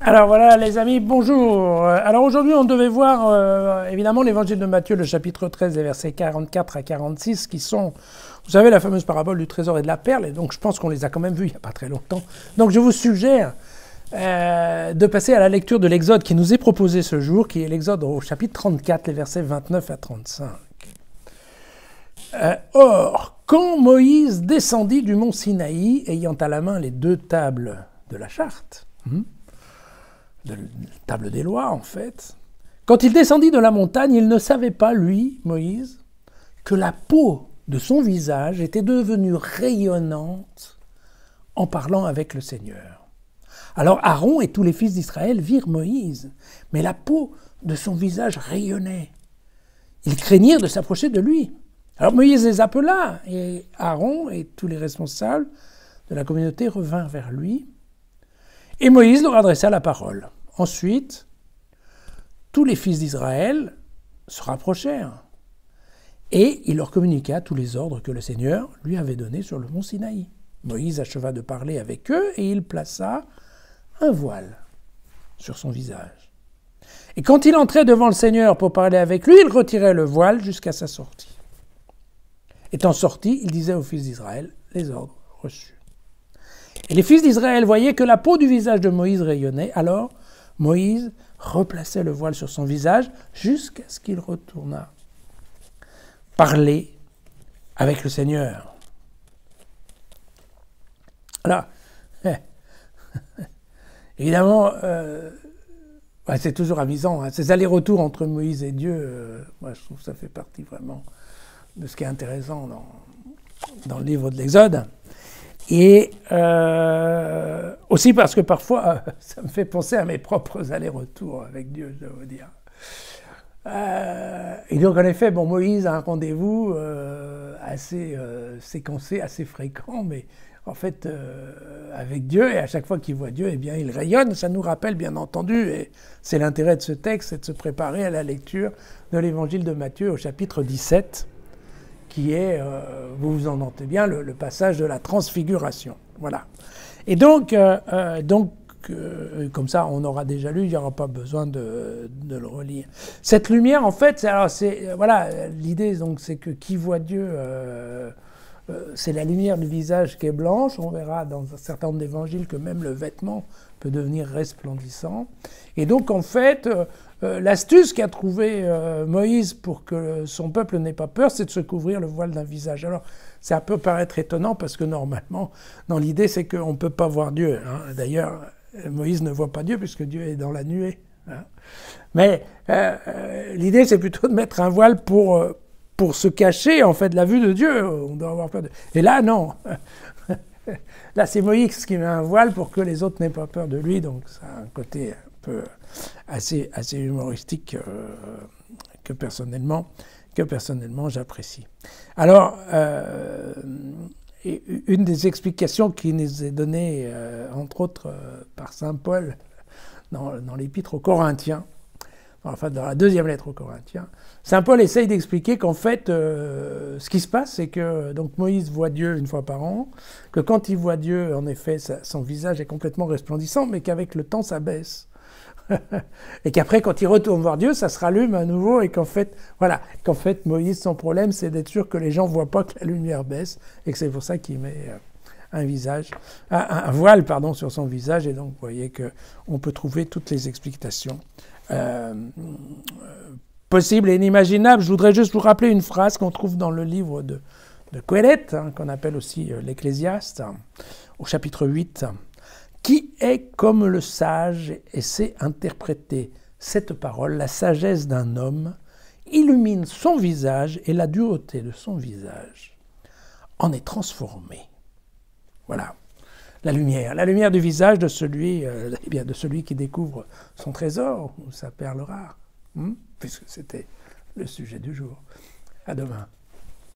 Alors voilà les amis, bonjour. Alors aujourd'hui on devait voir évidemment l'évangile de Matthieu, le chapitre 13, les versets 44 à 46 qui sont, vous savez, la fameuse parabole du trésor et de la perle, et donc je pense qu'on les a quand même vus il n'y a pas très longtemps. Donc je vous suggère de passer à la lecture de l'Exode qui nous est proposé ce jour, qui est l'Exode au chapitre 34, les versets 29 à 35. Or, quand Moïse descendit du mont Sinaï, ayant à la main les deux tables de la charte, de la table des lois en fait, quand il descendit de la montagne, il ne savait pas, lui, Moïse, que la peau de son visage était devenue rayonnante en parlant avec le Seigneur. Alors Aaron et tous les fils d'Israël virent Moïse, mais la peau de son visage rayonnait. Ils craignirent de s'approcher de lui. Alors Moïse les appela, et Aaron et tous les responsables de la communauté revinrent vers lui. Et Moïse leur adressa la parole. Ensuite, tous les fils d'Israël se rapprochèrent, et il leur communiqua tous les ordres que le Seigneur lui avait donnés sur le mont Sinaï. Moïse acheva de parler avec eux, et il plaça un voile sur son visage. Et quand il entrait devant le Seigneur pour parler avec lui, il retirait le voile jusqu'à sa sortie. Étant sorti, il disait aux fils d'Israël les ordres reçus. Et les fils d'Israël voyaient que la peau du visage de Moïse rayonnait. Alors Moïse replaçait le voile sur son visage jusqu'à ce qu'il retournât parler avec le Seigneur. Alors, évidemment, c'est toujours amusant, hein, ces allers-retours entre Moïse et Dieu, moi je trouve que ça fait partie vraiment de ce qui est intéressant dans le livre de l'Exode. Et aussi parce que parfois, ça me fait penser à mes propres allers-retours avec Dieu, je dois vous dire. Et donc, en effet, bon, Moïse a un rendez-vous assez séquencé, assez fréquent, mais en fait, avec Dieu, et à chaque fois qu'il voit Dieu, eh bien, il rayonne. Ça nous rappelle, bien entendu, et c'est l'intérêt de ce texte, c'est de se préparer à la lecture de l'évangile de Matthieu au chapitre 17, qui est, vous vous en doutez bien, le passage de la transfiguration. Voilà. Et donc comme ça, on aura déjà lu, il n'y aura pas besoin de le relire. Cette lumière, en fait, voilà, l'idée, donc, c'est que qui voit Dieu, c'est la lumière du visage qui est blanche. On verra dans un certain nombre d'évangiles que même le vêtement peut devenir resplendissant. Et donc, en fait, l'astuce qu'a trouvé Moïse pour que son peuple n'ait pas peur, c'est de se couvrir le voile d'un visage. Alors, ça peut paraître étonnant parce que normalement, dans l'idée, c'est qu'on ne peut pas voir Dieu. Hein. D'ailleurs, Moïse ne voit pas Dieu puisque Dieu est dans la nuée. Hein. Mais l'idée, c'est plutôt de mettre un voile pour se cacher, en fait, de la vue de Dieu. On doit avoir peur de... Et là, non. Là, c'est Moïse qui met un voile pour que les autres n'aient pas peur de lui. Donc, ça a un côté un peu assez humoristique que personnellement j'apprécie. Alors, une des explications qui nous est donnée, entre autres, par saint Paul dans l'épître aux Corinthiens, enfin dans la deuxième lettre aux Corinthiens, saint Paul essaye d'expliquer qu'en fait, ce qui se passe, c'est que donc, Moïse voit Dieu une fois par an, que quand il voit Dieu, en effet, son visage est complètement resplendissant, mais qu'avec le temps, ça baisse. Et qu'après, quand il retourne voir Dieu, ça se rallume à nouveau, et qu'en fait, voilà, Moïse, son problème, c'est d'être sûr que les gens ne voient pas que la lumière baisse, et que c'est pour ça qu'il met un voile sur son visage, et donc vous voyez qu'on peut trouver toutes les explications possibles et inimaginables. Je voudrais juste vous rappeler une phrase qu'on trouve dans le livre de Coëlette, hein, qu'on appelle aussi l'Ecclésiaste, au chapitre 8. Qui est comme le sage et sait interpréter cette parole, la sagesse d'un homme, illumine son visage et la dureté de son visage en est transformée. Voilà, la lumière du visage de celui qui découvre son trésor ou sa perle rare, puisque c'était le sujet du jour. À demain.